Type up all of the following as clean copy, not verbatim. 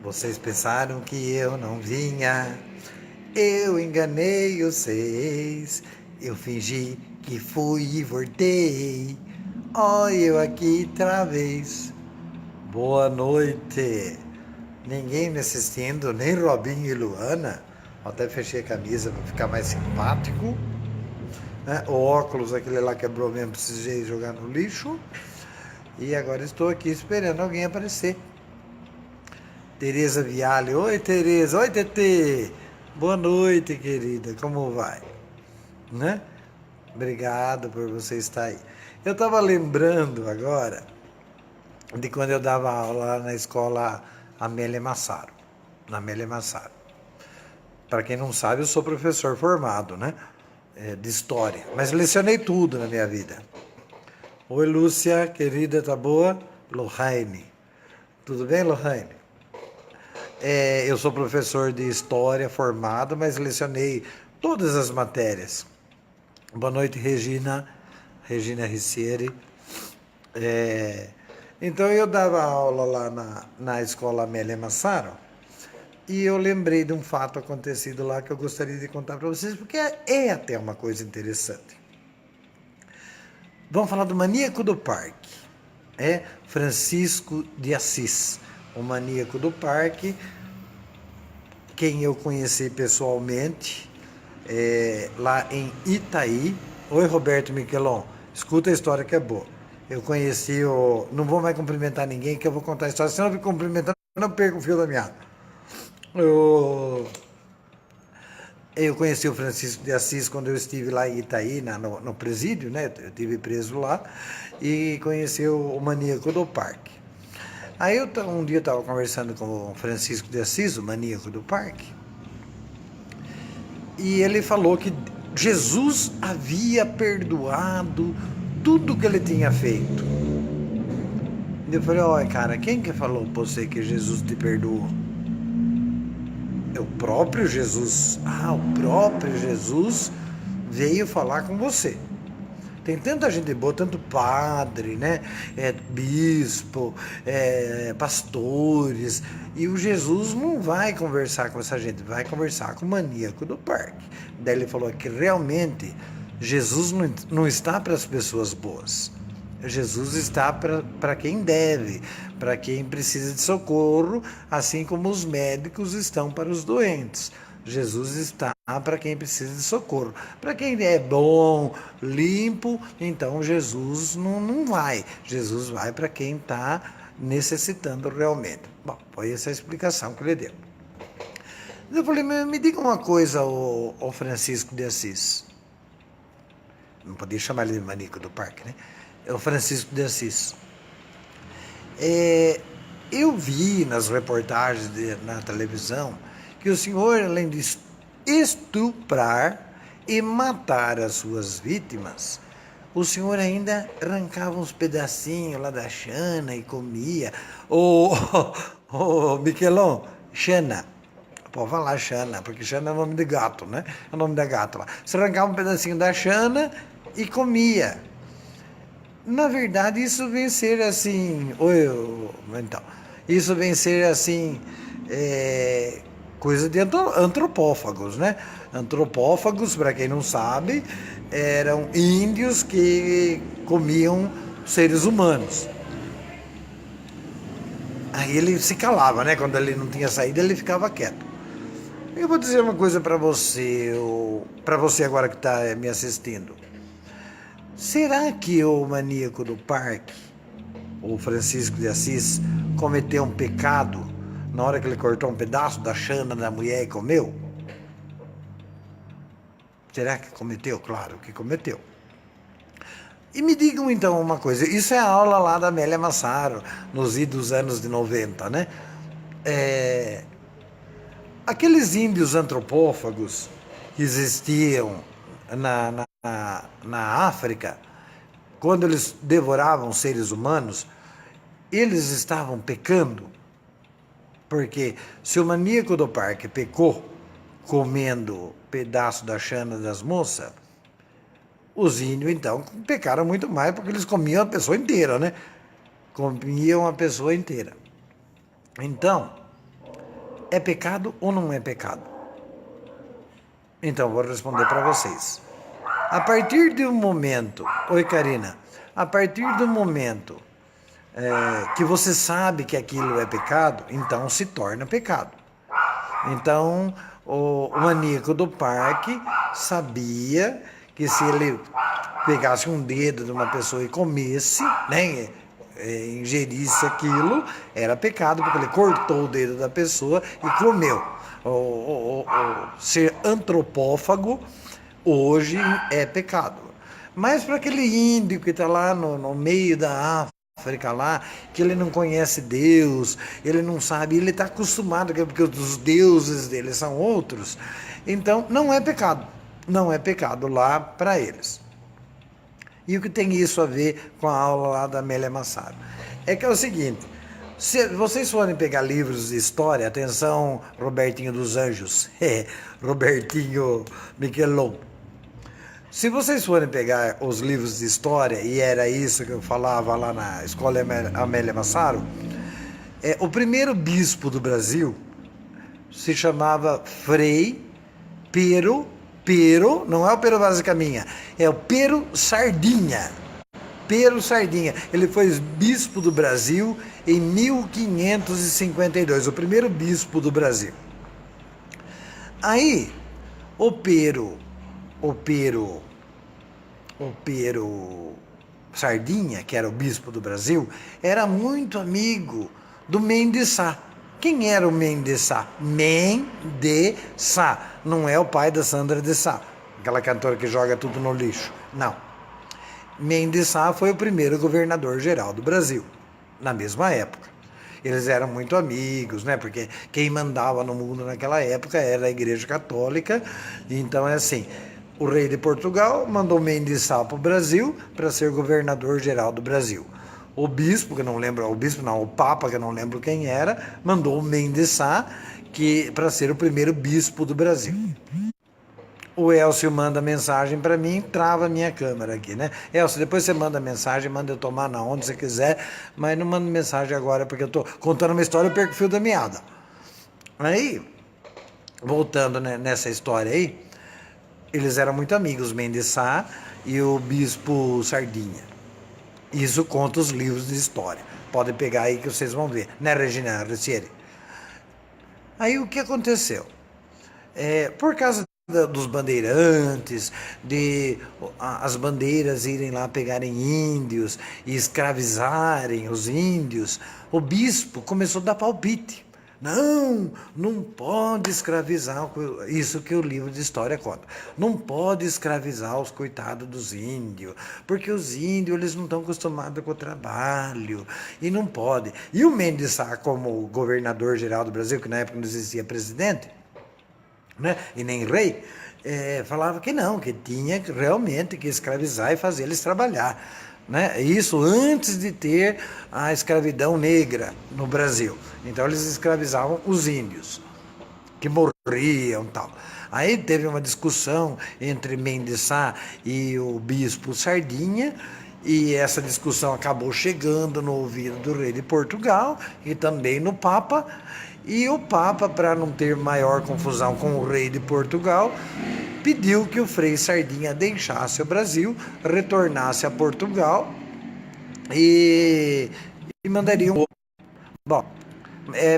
Vocês pensaram que eu não vinha, eu enganei vocês, eu fingi que fui e voltei, ó eu aqui outra vez. Boa noite. Ninguém me assistindo, nem Robinho e Luana. Até fechei a camisa para ficar mais simpático. Né? O óculos, aquele lá quebrou mesmo, precisei jogar no lixo. E agora estou aqui esperando alguém aparecer. Tereza Viale. Oi, Tereza. Oi, Tetê. Boa noite, querida. Como vai? Né? Obrigado por você estar aí. Eu estava lembrando agora de quando eu dava aula lá na escola Amélia Massaro. Na Amélia Massaro. Para quem não sabe, eu sou professor formado, né? De história. Mas lecionei tudo na minha vida. Oi, Lúcia, querida, tá boa? Lohane. Tudo bem, Lohane? Eu sou professor de história formado, mas lecionei todas as matérias. Boa noite, Regina. Regina Ricieri. Então eu dava aula lá na escola Amélia Massaro e eu lembrei de um fato acontecido lá que eu gostaria de contar para vocês, porque é até uma coisa interessante. Vamos falar do maníaco do parque. É Francisco de Assis, o maníaco do parque, quem eu conheci pessoalmente lá em Itaí. Oi, Roberto Miquelon, escuta a história que é boa. Eu conheci o... Não vou mais cumprimentar ninguém, que eu vou contar a história. Se eu não me cumprimentar, eu não perco o fio da meada. Eu conheci o Francisco de Assis quando eu estive lá em Itaí, no presídio, né? Eu estive preso lá. E conheci o maníaco do parque. Aí um dia eu estava conversando com o Francisco de Assis, o maníaco do parque. E ele falou que Jesus havia perdoado tudo que ele tinha feito. E eu falei, olha cara, quem que falou pra você que Jesus te perdoou? É o próprio Jesus. Ah, o próprio Jesus veio falar com você. Tem tanta gente boa, tanto padre, né? Bispo, pastores. E o Jesus não vai conversar com essa gente, vai conversar com o maníaco do parque. Daí ele falou que realmente Jesus não está para as pessoas boas. Jesus está para quem deve, para quem precisa de socorro, assim como os médicos estão para os doentes. Jesus está para quem precisa de socorro. Para quem é bom, limpo, então Jesus não vai. Jesus vai para quem está necessitando realmente. Bom, foi essa a explicação que ele deu. Eu falei, me diga uma coisa, o Francisco de Assis. Não podia chamar ele de maníaco do parque, né? É o Francisco de Assis. Eu vi nas reportagens na televisão que o senhor, além de estuprar e matar as suas vítimas, o senhor ainda arrancava uns pedacinhos lá da Xana e comia. Ô, Miquelon, Xana. Pode falar Xana, porque Xana é o nome de gato, né? É o nome da gata lá. Você arrancava um pedacinho da Xana e comia. Na verdade, isso vem ser assim. Então, isso vem ser assim. Coisa de antropófagos, né? Antropófagos, para quem não sabe, eram índios que comiam seres humanos. Aí ele se calava, né? Quando ele não tinha saída, ele ficava quieto. Eu vou dizer uma coisa para você agora que está me assistindo. Será que o maníaco do parque, o Francisco de Assis, cometeu um pecado na hora que ele cortou um pedaço da Xana da mulher e comeu? Será que cometeu? Claro que cometeu. E me digam então uma coisa, isso é a aula lá da Amélia Massaro, nos idos anos de 90, né? Aqueles índios antropófagos que existiam na África, quando eles devoravam seres humanos, eles estavam pecando. Porque se o maníaco do parque pecou comendo pedaço da Xana das moças, os índios então pecaram muito mais, porque eles comiam a pessoa inteira, né? Comiam a pessoa inteira. Então, é pecado ou não é pecado? Então, vou responder para vocês. A partir do momento... Oi, Karina. A partir do momento que você sabe que aquilo é pecado, então se torna pecado. Então, o maníaco do parque sabia que se ele pegasse um dedo de uma pessoa e comesse, né, ingerisse aquilo, era pecado, porque ele cortou o dedo da pessoa e comeu. O ser antropófago hoje é pecado. Mas para aquele índio que está lá no meio da África lá, que ele não conhece Deus, ele não sabe, ele está acostumado, porque os deuses dele são outros, então não é pecado. Não é pecado lá para eles. E o que tem isso a ver com a aula lá da Amélia Massaro? É que é o seguinte, se vocês forem pegar livros de história, atenção, Robertinho dos Anjos, Robertinho Michelon, se vocês forem pegar os livros de história, e era isso que eu falava lá na Escola Amélia Massaro, o primeiro bispo do Brasil se chamava Frei Pero, não é o Pero Vaz de Caminha, é o Pero Sardinha. Pero Sardinha. Ele foi bispo do Brasil em 1552, o primeiro bispo do Brasil. Aí, o Pero Sardinha, que era o bispo do Brasil, era muito amigo do Mendes Sá. Quem era o Mendes Sá? Mendes Sá. Não é o pai da Sandra de Sá, aquela cantora que joga tudo no lixo. Não. Mendes Sá foi o primeiro governador-geral do Brasil, na mesma época. Eles eram muito amigos, né? Porque quem mandava no mundo naquela época era a Igreja Católica. Então é assim, o rei de Portugal mandou Mendes Sá para o Brasil para ser governador-geral do Brasil. O bispo, que não lembro, o papa, que não lembro quem era, mandou o Mendes Sá para ser o primeiro bispo do Brasil. O Elcio manda mensagem para mim, trava a minha câmera aqui, né? Elcio, depois você manda mensagem, manda eu tomar na onde você quiser, mas não manda mensagem agora, porque eu tô contando uma história e perco o fio da meada. Aí, voltando nessa história aí, eles eram muito amigos, Mendes Sá e o bispo Sardinha. Isso conta os livros de história. Podem pegar aí que vocês vão ver, né, Regina Recieri? Aí o que aconteceu? Por causa dos bandeirantes, de as bandeiras irem lá pegarem índios e escravizarem os índios, o bispo começou a dar palpite. Não pode escravizar, isso que o livro de história conta. Não pode escravizar os coitados dos índios, porque os índios eles não estão acostumados com o trabalho, e não pode. E o Mendes Sá, como governador-geral do Brasil, que na época não existia presidente, né, e nem rei, falava que não, que tinha realmente que escravizar e fazer eles trabalhar. Né? Isso antes de ter a escravidão negra no Brasil. Então eles escravizavam os índios, que morriam e tal. Aí teve uma discussão entre Mendes Sá e o bispo Sardinha, e essa discussão acabou chegando no ouvido do rei de Portugal e também no Papa. E o Papa, para não ter maior confusão com o rei de Portugal, pediu que o Frei Sardinha deixasse o Brasil, retornasse a Portugal e mandaria um... Bom,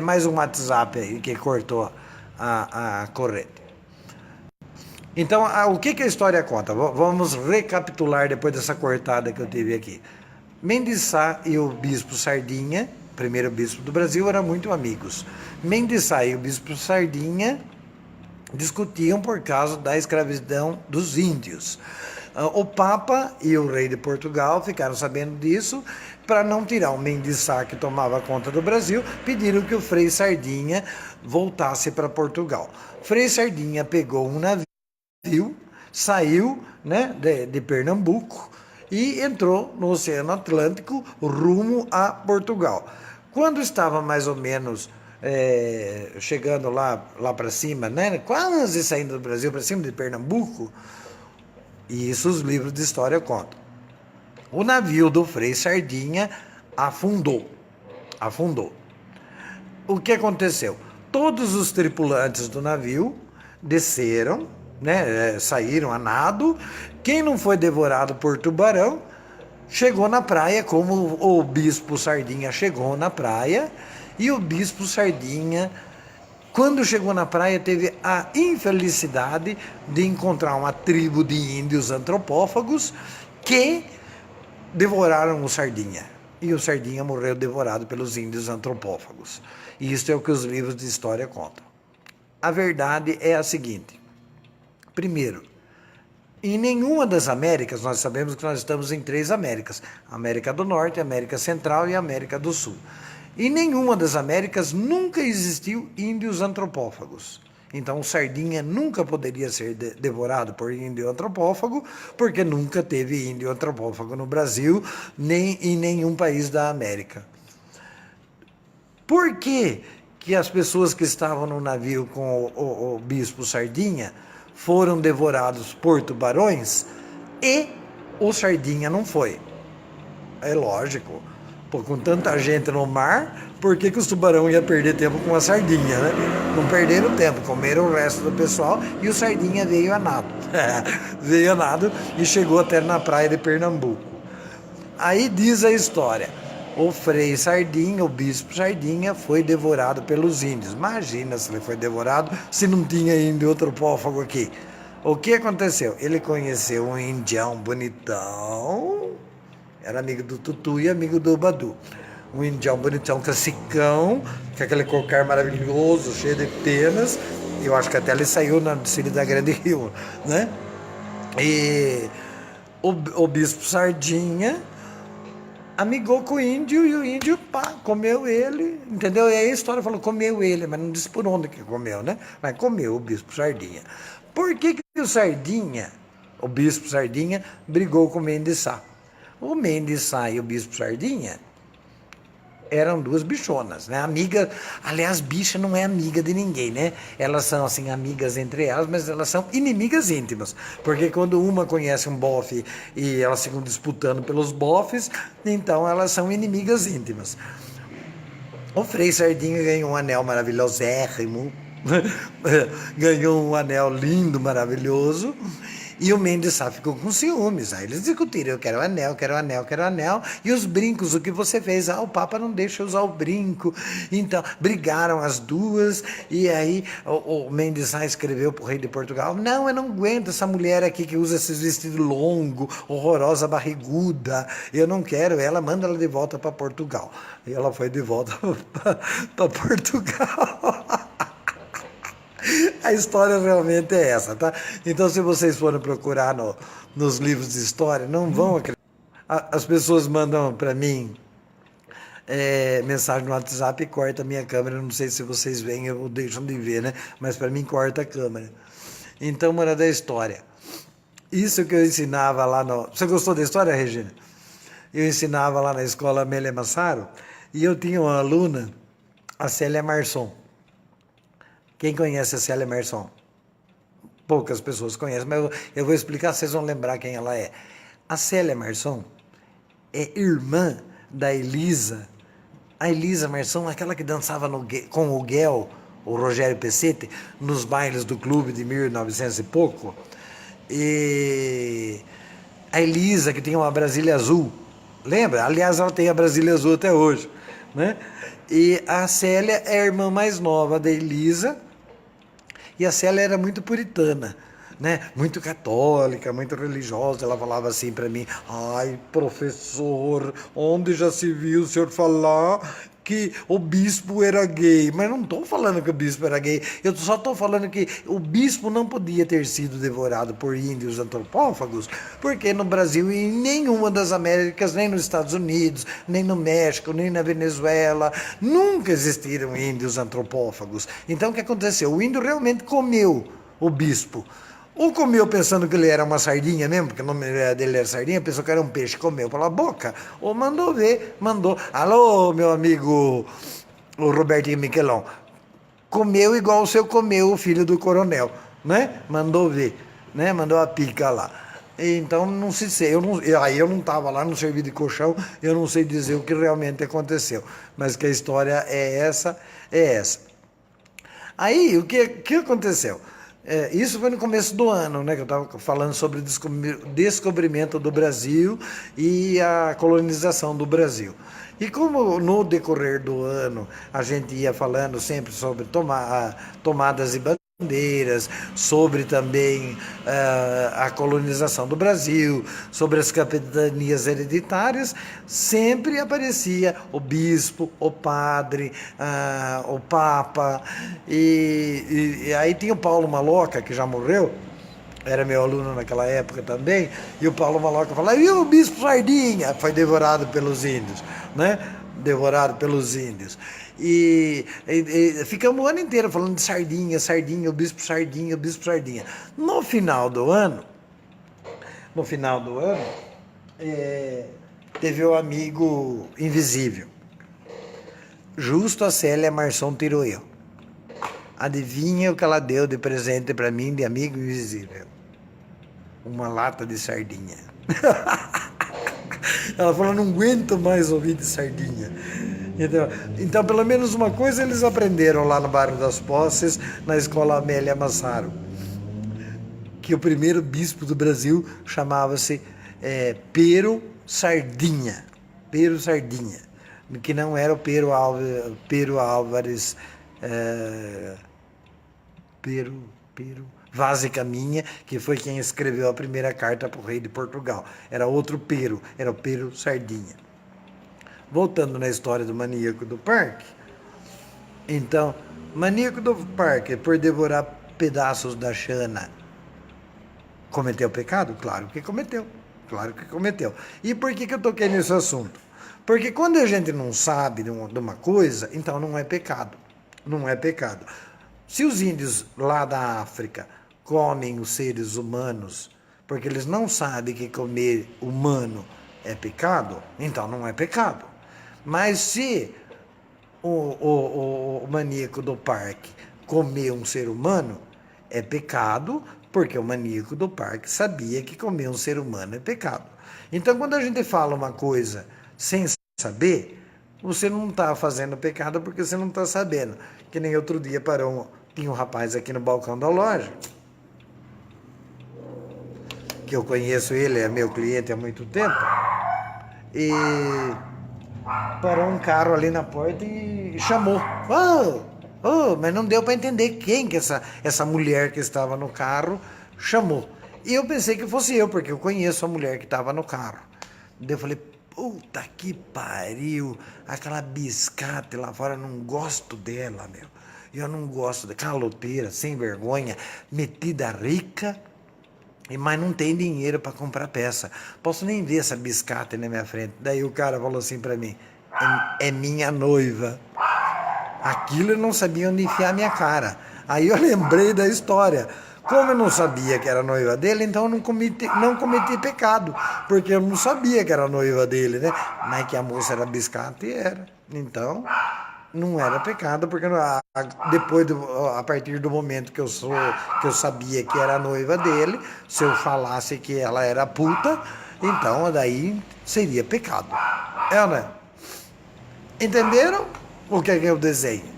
mais um WhatsApp aí que cortou a corrente. Então, o que a história conta? Vamos recapitular depois dessa cortada que eu tive aqui. Mendes Sá e o bispo Sardinha, primeiro bispo do Brasil, eram muito amigos. Mendes Sá e o bispo Sardinha discutiam por causa da escravidão dos índios. O Papa e o rei de Portugal ficaram sabendo disso, para não tirar o Mendes Sá, que tomava conta do Brasil, pediram que o Frei Sardinha voltasse para Portugal. Frei Sardinha pegou um navio, saiu, né, de Pernambuco e entrou no Oceano Atlântico rumo a Portugal. Quando estava mais ou menos chegando lá para cima, né, quase saindo do Brasil para cima de Pernambuco, e isso os livros de história contam, o navio do Frei Sardinha afundou. O que aconteceu? Todos os tripulantes do navio desceram, né, saíram a nado. Quem não foi devorado por tubarão chegou na praia, como o bispo Sardinha chegou na praia. E o bispo Sardinha, quando chegou na praia, teve a infelicidade de encontrar uma tribo de índios antropófagos que devoraram o Sardinha. E o Sardinha morreu devorado pelos índios antropófagos. E isso é o que os livros de história contam. A verdade é a seguinte. Primeiro, em nenhuma das Américas, nós sabemos que nós estamos em 3 Américas. América do Norte, América Central e América do Sul. Em nenhuma das Américas nunca existiu índios antropófagos. Então, o Sardinha nunca poderia ser devorado por índio antropófago, porque nunca teve índio antropófago no Brasil, nem em nenhum país da América. Por que as pessoas que estavam no navio com o bispo Sardinha foram devorados por tubarões e o Sardinha não foi? É lógico. Pô, com tanta gente no mar, por que os tubarões iam perder tempo com a sardinha, né? Não perderam tempo, comeram o resto do pessoal e o Sardinha veio a nado. Veio a nado e chegou até na praia de Pernambuco. Aí diz a história, o Frei Sardinha, o bispo Sardinha, foi devorado pelos índios. Imagina se ele foi devorado se não tinha índio antropófago aqui. O que aconteceu? Ele conheceu um indião bonitão, era amigo do Tutu e amigo do Badu. Um indião bonitão, classicão, com aquele cocar maravilhoso, cheio de penas. Eu acho que até ele saiu na desfile da Grande Rio, né? E o bispo Sardinha amigou com o índio e o índio, pá, comeu ele, entendeu? E aí a história falou, comeu ele, mas não disse por onde que comeu, né? Mas comeu o bispo Sardinha. Por que o Sardinha, o bispo Sardinha, brigou com o Mendes Sá? O Mendes Sá e o bispo Sardinha eram 2 bichonas, né? Amiga, aliás, bicha não é amiga de ninguém, né? Elas são, assim, amigas entre elas, mas elas são inimigas íntimas. Porque quando uma conhece um bofe e elas ficam disputando pelos bofes, então elas são inimigas íntimas. O Frei Sardinha ganhou um anel maravilhosérrimo, ganhou um anel lindo, maravilhoso, e o Mendes Sá ficou com ciúmes. Aí eles discutiram, eu quero anel, quero anel, quero anel. E os brincos, o que você fez? Ah, o Papa não deixa eu usar o brinco. Então, brigaram as duas. E aí o Mendes Sá escreveu para o rei de Portugal, não, eu não aguento essa mulher aqui que usa esses vestidos longos, horrorosa, barriguda. Eu não quero ela, manda ela de volta para Portugal. E ela foi de volta para Portugal. A história realmente é essa, tá? Então, se vocês forem procurar nos livros de história, não vão acreditar. As pessoas mandam para mim mensagem no WhatsApp e corta a minha câmera. Não sei se vocês veem ou deixam de ver, né? Mas para mim corta a câmera. Então, mano, da história. Isso que eu ensinava lá no... Você gostou da história, Regina? Eu ensinava lá na escola Amélia Massaro e eu tinha uma aluna, a Célia Marçom. Quem conhece a Célia Marçom? Poucas pessoas conhecem, mas eu vou explicar, vocês vão lembrar quem ela é. A Célia Marçom é irmã da Elisa. A Elisa Marçom, aquela que dançava com o Guel, o Rogério Pecete, nos bailes do clube de 1900 e pouco. E a Elisa, que tinha uma Brasília azul. Lembra? Aliás, ela tem a Brasília azul até hoje, né? E a Célia é a irmã mais nova da Elisa, e a Célia era muito puritana, né? Muito católica, muito religiosa. Ela falava assim para mim, ai, professor, onde já se viu o senhor falar que o bispo era gay? Mas não estou falando que o bispo era gay, eu só estou falando que o bispo não podia ter sido devorado por índios antropófagos, porque no Brasil e em nenhuma das Américas, nem nos Estados Unidos, nem no México, nem na Venezuela, nunca existiram índios antropófagos. Então o que aconteceu? O índio realmente comeu o bispo. Ou comeu pensando que ele era uma sardinha mesmo, porque o nome dele era sardinha, pensou que era um peixe, comeu pela boca. Ou mandou ver, mandou. Alô, meu amigo, o Robertinho Miquelon. Comeu igual o seu comeu, o filho do coronel, né? Mandou ver, né? Mandou a pica lá. Então, não se sei, aí eu não estava lá, não servi de colchão, eu não sei dizer o que realmente aconteceu. Mas que a história é essa, é essa. Aí, o que aconteceu? Isso foi no começo do ano, né, que eu estava falando sobre o descobrimento do Brasil e a colonização do Brasil. E como no decorrer do ano a gente ia falando sempre sobre tomadas e bandeiras, sobre também a colonização do Brasil, sobre as capitanias hereditárias, sempre aparecia o bispo, o padre, o papa, e aí tinha o Paulo Maloca, que já morreu, era meu aluno naquela época também, e o Paulo Maloca falava, e o Bispo Sardinha? Foi devorado pelos índios, né? Devorado pelos índios. E ficamos o ano inteiro falando de Sardinha, Sardinha, o Bispo Sardinha, o Bispo Sardinha. No final do ano, teve o amigo invisível, Justo a Célia Marçom Tiroeu. Adivinha o que ela deu de presente para mim de amigo invisível? Uma lata de sardinha. Ela falou, não aguento mais ouvir de sardinha. Então, pelo menos uma coisa eles aprenderam lá no bairro das Posses, na escola Amélia Massaro, que o primeiro bispo do Brasil chamava-se Pero Sardinha. Pero Sardinha. Que não era o Pero Álvares... Pero Vaz e Caminha, que foi quem escreveu a primeira carta para o rei de Portugal. Era outro Pero, era o Pero Sardinha. Voltando na história do maníaco do parque, então, maníaco do parque, por devorar pedaços da Xana, cometeu pecado? Claro que cometeu. Claro que cometeu. E por que eu toquei nesse assunto? Porque quando a gente não sabe de uma coisa, então não é pecado. Não é pecado. Se os índios lá da África comem os seres humanos porque eles não sabem que comer humano é pecado, então não é pecado. Mas se o maníaco do parque comer um ser humano, é pecado, porque o maníaco do parque sabia que comer um ser humano é pecado. Então, quando a gente fala uma coisa sem saber, você não está fazendo pecado porque você não está sabendo. Que nem outro dia tinha um rapaz aqui no balcão da loja, que eu conheço ele, é meu cliente há muito tempo, e parou um carro ali na porta e chamou. Mas não deu para entender quem que essa mulher que estava no carro chamou. E eu pensei que fosse eu, porque eu conheço a mulher que estava no carro. Daí eu falei, puta que pariu, aquela biscate lá fora, não gosto dela, meu. Eu não gosto da caloteira, sem vergonha, metida rica, mas não tem dinheiro para comprar peça. Posso nem ver essa biscate na minha frente. Daí o cara falou assim para mim, é minha noiva. Aquilo eu não sabia onde enfiar minha cara. Aí eu lembrei da história. Como eu não sabia que era noiva dele, então eu não cometi pecado, porque eu não sabia que era noiva dele, né? Mas que a moça era biscate, era. Então, não era pecado, porque a partir do momento que eu sabia que era noiva dele, se eu falasse que ela era puta, então daí seria pecado. Né? Entenderam o que é o desenho?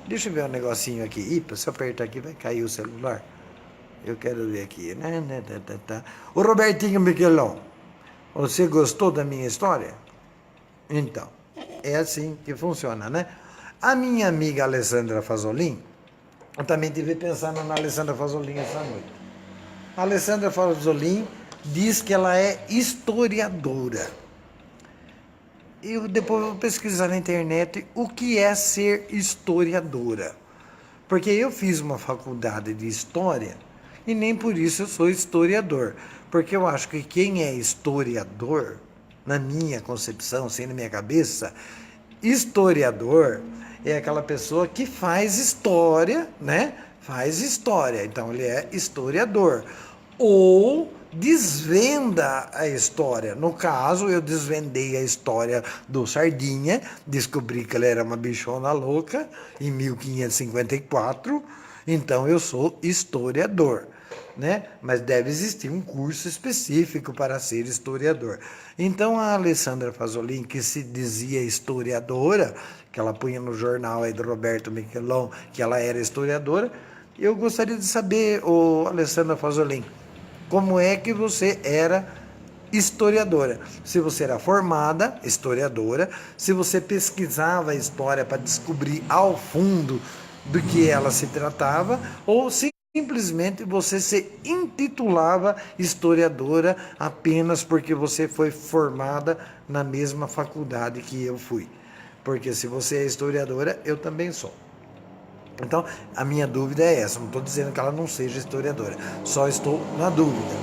Deixa eu ver um negocinho aqui. Se eu apertar aqui vai cair o celular. Eu quero ver aqui. O Robertinho Miquelon, você gostou da minha história? Então, é assim que funciona, né? A minha amiga Alessandra Fasolin, eu também estive pensando na Alessandra Fasolin essa noite. A Alessandra Fasolin diz que ela é historiadora. Eu depois vou pesquisar na internet o que é ser historiadora. Porque eu fiz uma faculdade de história e nem por isso eu sou historiador. Porque eu acho que quem é historiador, na minha concepção, assim, na minha cabeça, historiador é aquela pessoa que faz história, né? Faz história. Então ele é historiador. Ou desvenda a história. No caso, eu desvendei a história do Sardinha, descobri que ele era uma bichona louca em 1554, então eu sou historiador. né? Mas deve existir um curso específico para ser historiador. Então a Alessandra Fasolin, que se dizia historiadora, que ela punha no jornal aí do Roberto Michelon, que ela era historiadora, eu gostaria de saber, Alessandra Fasolin, como é que você era historiadora? Se você era formada historiadora, se você pesquisava a história para descobrir ao fundo do que ela se tratava, ou simplesmente você se intitulava historiadora apenas porque você foi formada na mesma faculdade que eu fui. Porque se você é historiadora, eu também sou. Então, a minha dúvida é essa. Não estou dizendo que ela não seja historiadora, só estou na dúvida.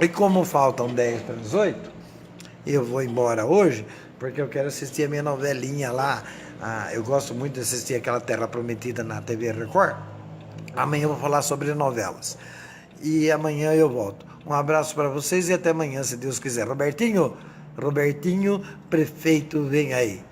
E como faltam 10 para as 8, eu vou embora hoje, porque eu quero assistir a minha novelinha lá. Eu gosto muito de assistir aquela Terra Prometida na TV Record. Amanhã eu vou falar sobre novelas. E amanhã eu volto. Um abraço para vocês e até amanhã, se Deus quiser. Robertinho, prefeito, vem aí.